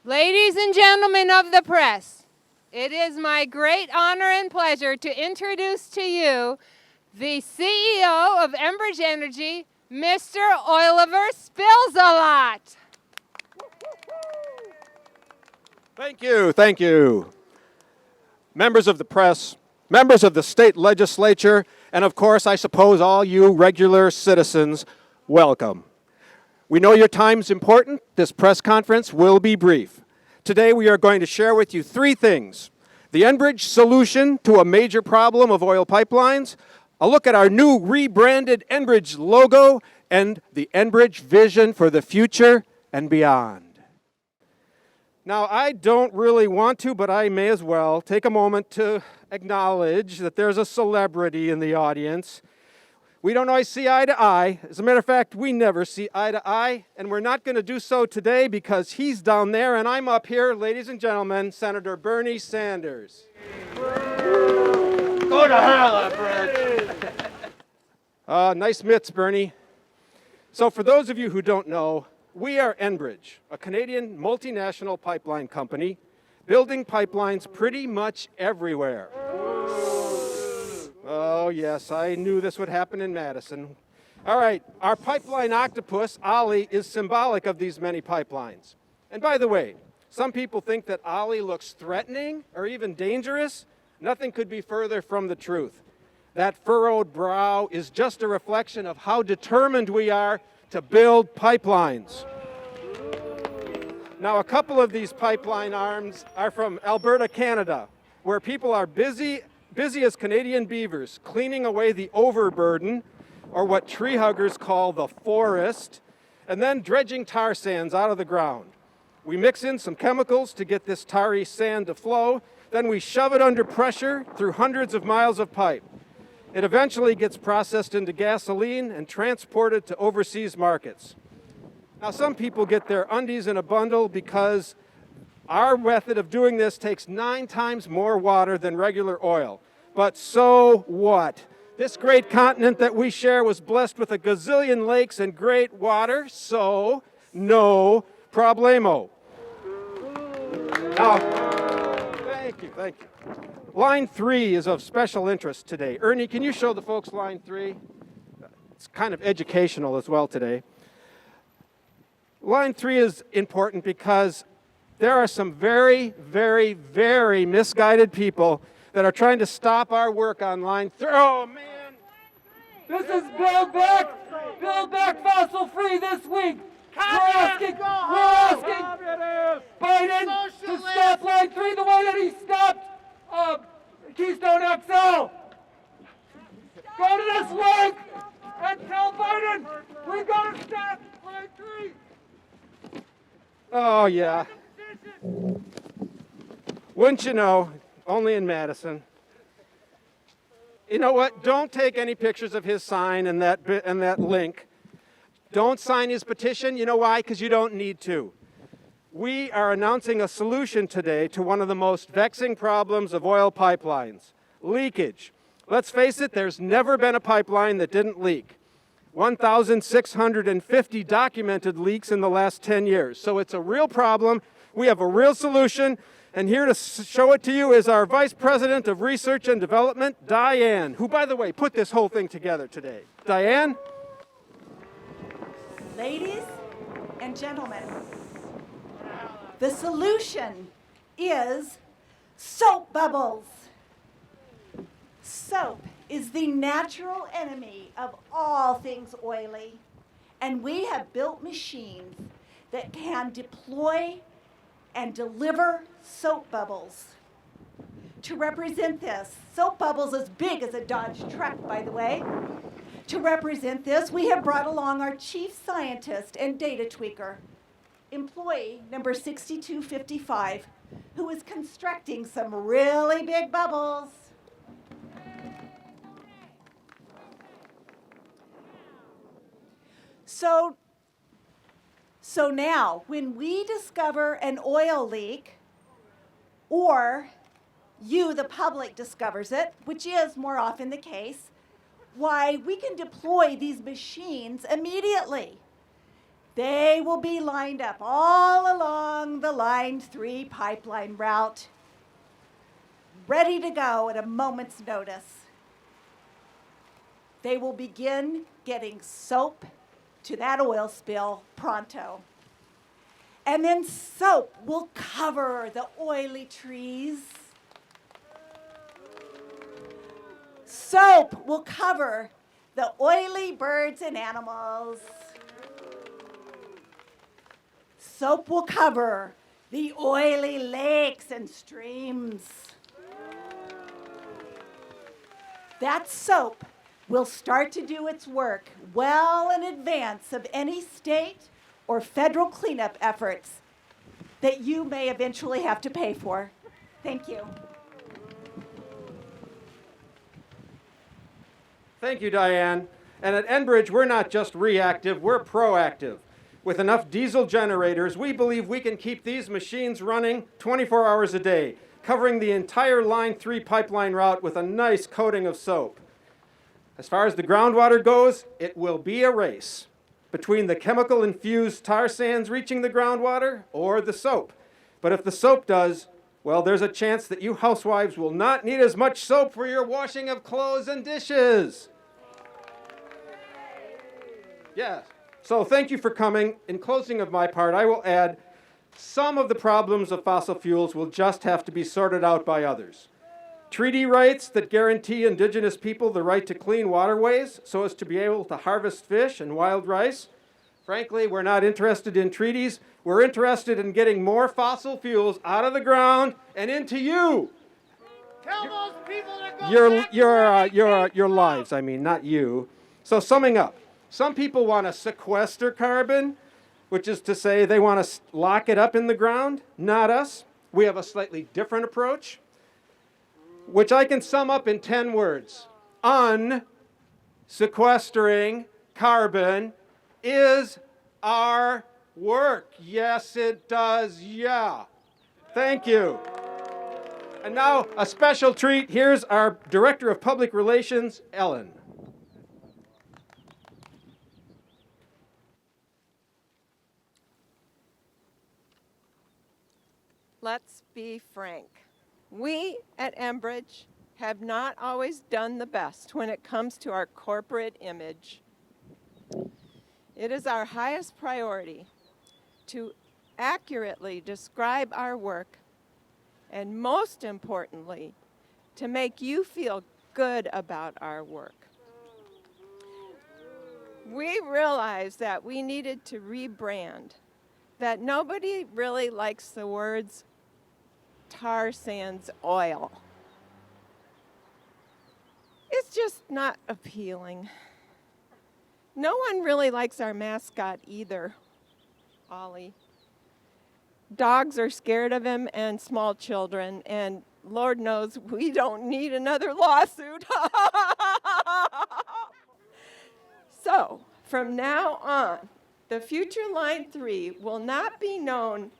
Ladies and gentlemen of the press, it is my great honor and pleasure to introduce to you the CEO of Enbridge Energy, Mr. Oiliver Spilsalot. Thank you, thank you. Members of the press, members of the state legislature, and of course, I suppose all you regular citizens, welcome. We know your time's important. This press conference will be brief. Today we are going to share with you three things: the Enbridge solution to a major problem of oil pipelines, a look at our new rebranded Enbridge logo, and the Enbridge vision for the future and beyond. Now, I don't really want to, but I may as well take a moment to acknowledge that there's a celebrity in the audience. We don't always see eye to eye. As a matter of fact, we never see eye to eye, and we're not going to do so today because he's down there and I'm up here, ladies and gentlemen, Senator Bernie Sanders. Go to hell, Enbridge! Nice mitts, Bernie. So for those of you who don't know, we are Enbridge, a Canadian multinational pipeline company, building pipelines pretty much everywhere. Oh yes, I knew this would happen in Madison. All right, our pipeline octopus, Ollie, is symbolic of these many pipelines. And by the way, some people think that Ollie looks threatening or even dangerous. Nothing could be further from the truth. That furrowed brow is just a reflection of how determined we are to build pipelines. Now, a couple of these pipeline arms are from Alberta, Canada, where people are busy as Canadian beavers, cleaning away the overburden, or what tree huggers call the forest, and then dredging tar sands out of the ground. We mix in some chemicals to get this tarry sand to flow, then we shove it under pressure through hundreds of miles of pipe. It eventually gets processed into gasoline and transported to overseas markets. Now, some people get their undies in a bundle because our method of doing this takes 9 times more water than regular oil. But so what? This great continent that we share was blessed with a gazillion lakes and great water, so no problemo. Now, thank you. Line 3 is of special interest today. Ernie, can you show the folks line 3? It's kind of educational as well today. Line 3 is important because there are some very, very, very misguided people that are trying to stop our work on line 3. Oh, man! This is Build Back Fossil Free this week. We're asking Biden to stop line 3 the way that he stopped Keystone XL. Go to this link and tell Biden we got to stop line 3. Oh, yeah. Wouldn't you know, only in Madison. You know what? Don't take any pictures of his sign and that link. Don't sign his petition. You know why? Because you don't need to. We are announcing a solution today to one of the most vexing problems of oil pipelines: leakage. Let's face it, there's never been a pipeline that didn't leak. 1,650 documented leaks in the last 10 years. So it's a real problem. We have a real solution. And here to show it to you is our Vice President of Research and Development, Diane, who, by the way, put this whole thing together today. Diane? Ladies and gentlemen, the solution is soap bubbles. Soap is the natural enemy of all things oily, and we have built machines that can deploy and deliver soap bubbles. To represent this, soap bubbles as big as a Dodge truck, by the way. To represent this, we have brought along our chief scientist and data tweaker, employee number 6255, who is constructing some really big bubbles. So now, when we discover an oil leak, or you, the public, discovers it, which is more often the case, why, we can deploy these machines immediately. They will be lined up all along the Line 3 pipeline route, ready to go at a moment's notice. They will begin getting soap to that oil spill pronto. And then soap will cover the oily trees. Soap will cover the oily birds and animals. Soap will cover the oily lakes and streams. That soap will start to do its work well in advance of any state or federal cleanup efforts that you may eventually have to pay for. Thank you. Thank you, Diane. And at Enbridge, we're not just reactive, we're proactive. With enough diesel generators, we believe we can keep these machines running 24 hours a day, covering the entire Line 3 pipeline route with a nice coating of soap. As far as the groundwater goes, it will be a race between the chemical-infused tar sands reaching the groundwater or the soap. But if the soap does, well, there's a chance that you housewives will not need as much soap for your washing of clothes and dishes. Yes. So thank you for coming. In closing of my part, I will add some of the problems of fossil fuels will just have to be sorted out by others. Treaty rights that guarantee indigenous people the right to clean waterways so as to be able to harvest fish and wild rice. Frankly, we're not interested in treaties. We're interested in getting more fossil fuels out of the ground and into you. Tell those people to go Your lives, I mean, not you. So summing up, some people want to sequester carbon, which is to say they want to lock it up in the ground. Not us. We have a slightly different approach, which I can sum up in 10 words. Unsequestering carbon is our work. Yes, it does. Yeah. Thank you. And now a special treat. Here's our Director of Public Relations, Ellen. Let's be frank. We at Enbridge have not always done the best when it comes to our corporate image. It is our highest priority to accurately describe our work and, most importantly, to make you feel good about our work. We realized that we needed to rebrand, that nobody really likes the words tar sands oil. It's just not appealing. No one really likes our mascot either, Ollie. Dogs are scared of him and small children, and Lord knows we don't need another lawsuit. So, from now on, the future Line 3 will not be known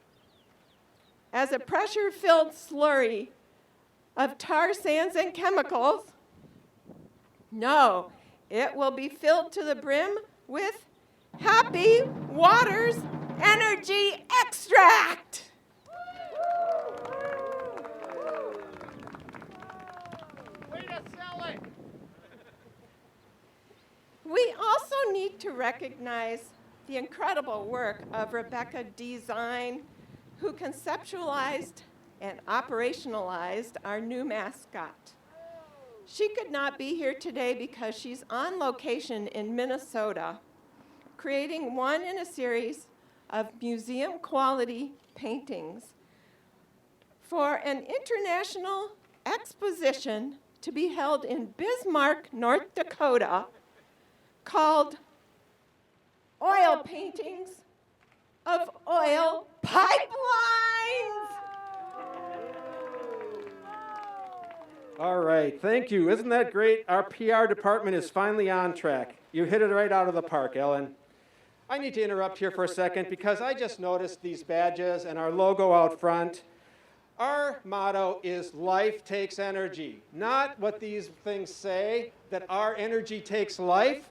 as a pressure-filled slurry of tar sands and chemicals. No, it will be filled to the brim with Happy Waters Energy Extract. Way to sell it. We also need to recognize the incredible work of Rebecca Design, who conceptualized and operationalized our new mascot. She could not be here today because she's on location in Minnesota, creating one in a series of museum-quality paintings for an international exposition to be held in Bismarck, North Dakota, called Oil Paintings of Oil Pipelines. All right, thank you. Isn't that great? Our PR department is finally on track. You hit it right out of the park, Ellen. I need to interrupt here for a second because I just noticed these badges and our logo out front. Our motto is life takes energy, not what these things say, that our energy takes life.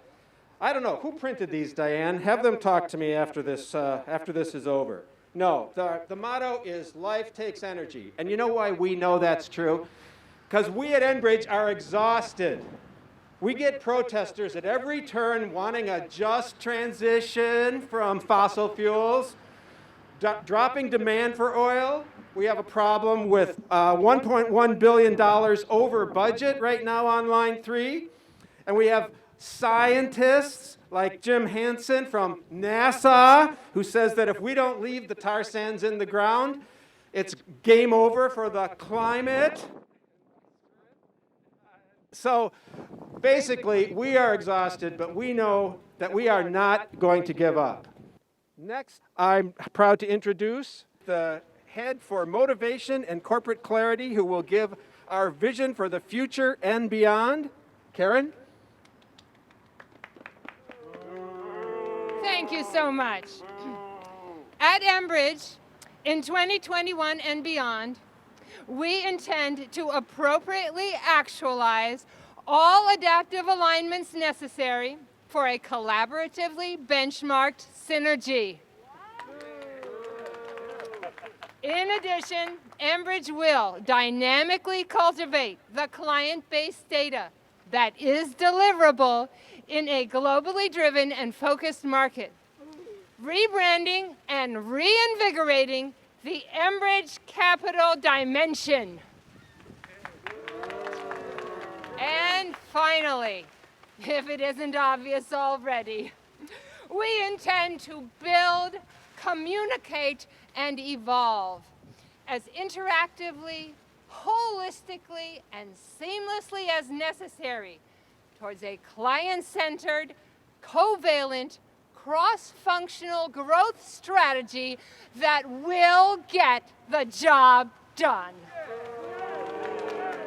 I don't know, who printed these, Diane? Have them talk to me after this is over. No, the motto is life takes energy. And you know why we know that's true? Because we at Enbridge are exhausted. We get protesters at every turn wanting a just transition from fossil fuels, dropping demand for oil. We have a problem with $1.1 billion over budget right now on Line 3. And we have scientists like Jim Hansen from NASA who says that if we don't leave the tar sands in the ground, it's game over for the climate. So basically, we are exhausted, but we know that we are not going to give up. Next, I'm proud to introduce the head for motivation and corporate clarity who will give our vision for the future and beyond. Karen? Thank you so much. At Enbridge, in 2021 and beyond, we intend to appropriately actualize all adaptive alignments necessary for a collaboratively benchmarked synergy. In addition, Enbridge will dynamically cultivate the client-based data that is deliverable in a globally driven and focused market, rebranding and reinvigorating the Enbridge Capital Dimension. And finally, if it isn't obvious already, we intend to build, communicate, and evolve as interactively, holistically, and seamlessly as necessary towards a client-centered, covalent, cross-functional growth strategy that will get the job done.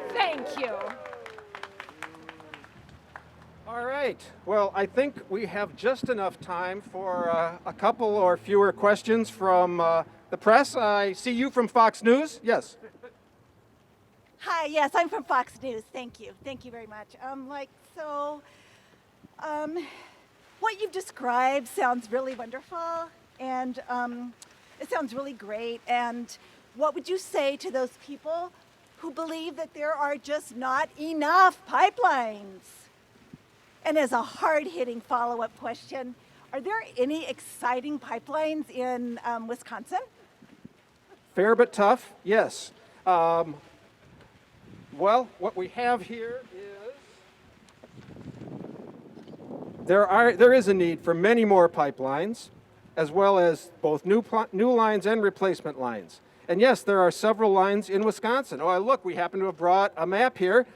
Thank you. All right. Well, I think we have just enough time for a couple or fewer questions from the press. I see you from Fox News. Yes. Hi, yes, I'm from Fox News. Thank you. Thank you very much. What you've described sounds really wonderful, and it sounds really great. And what would you say to those people who believe that there are just not enough pipelines? And as a hard-hitting follow-up question, are there any exciting pipelines in Wisconsin? Fair but tough, yes. Well, what we have here is there is a need for many more pipelines, as well as both new lines and replacement lines. And yes, there are several lines in Wisconsin. Oh, look, we happen to have brought a map here.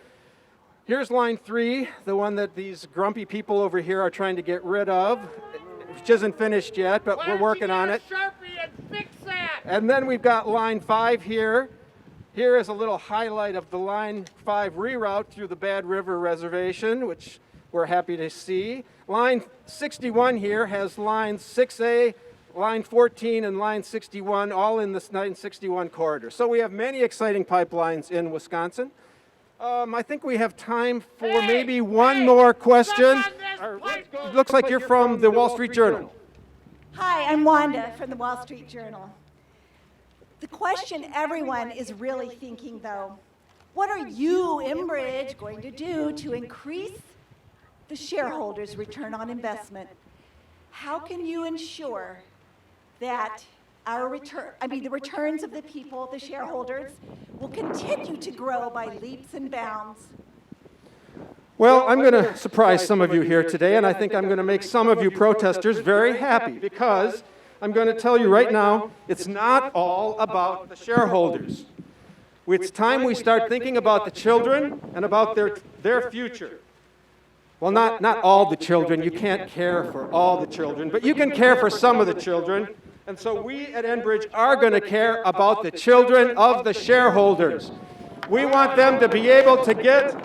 Here's Line 3, the one that these grumpy people over here are trying to get rid of, which isn't finished yet, but we're working on it. Sharpie and fix that. And then we've got Line 5 here. Here is a little highlight of the Line 5 reroute through the Bad River Reservation, which we're happy to see. Line 61 here has Line 6A, Line 14, and Line 61, all in this 961 corridor. So we have many exciting pipelines in Wisconsin. I think we have time for maybe one more question. Looks like you're from the Wall Street Journal. Hi, I'm Wanda from the Wall Street Journal. The question everyone is really thinking, though, what are you, Enbridge, going to do to increase the shareholders' return on investment? How can you ensure that the returns of the people, the shareholders, will continue to grow by leaps and bounds? Well, I'm going to surprise some of you here today, and I think I'm going to make some of you protesters very happy, because I'm going to tell you right now, it's not all about the shareholders. It's time we start thinking about the children and about their future. Well, not all the children. You can't care for all the children, but you can care for some of the children. And so we at Enbridge are going to care about the children of the shareholders. We want them to be able to get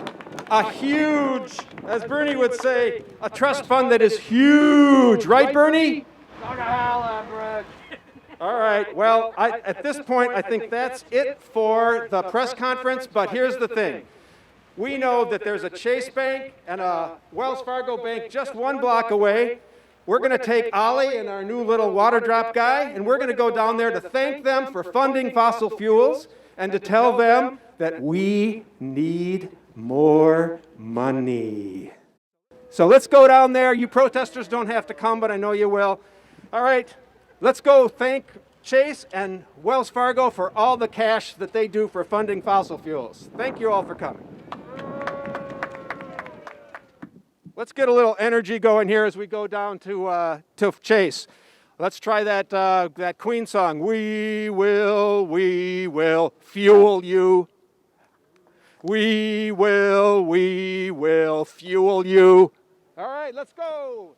a huge, as Bernie would say, a trust fund that is huge. Right, Bernie? Go to hell, Enbridge. All right. Well, at this point, I think that's it for the press conference. But here's the thing. We know that there's a Chase Bank and a Wells Fargo Bank just one block away. We're going to take Ollie and our new little water drop guy, and we're going to go down there to thank them for funding fossil fuels and to tell them that we need more money. So let's go down there. You protesters don't have to come, but I know you will. All right, let's go thank Chase and Wells Fargo for all the cash that they do for funding fossil fuels. Thank you all for coming. Let's get a little energy going here as we go down to Chase. Let's try that Queen song. We will fuel you. We will fuel you. All right, let's go.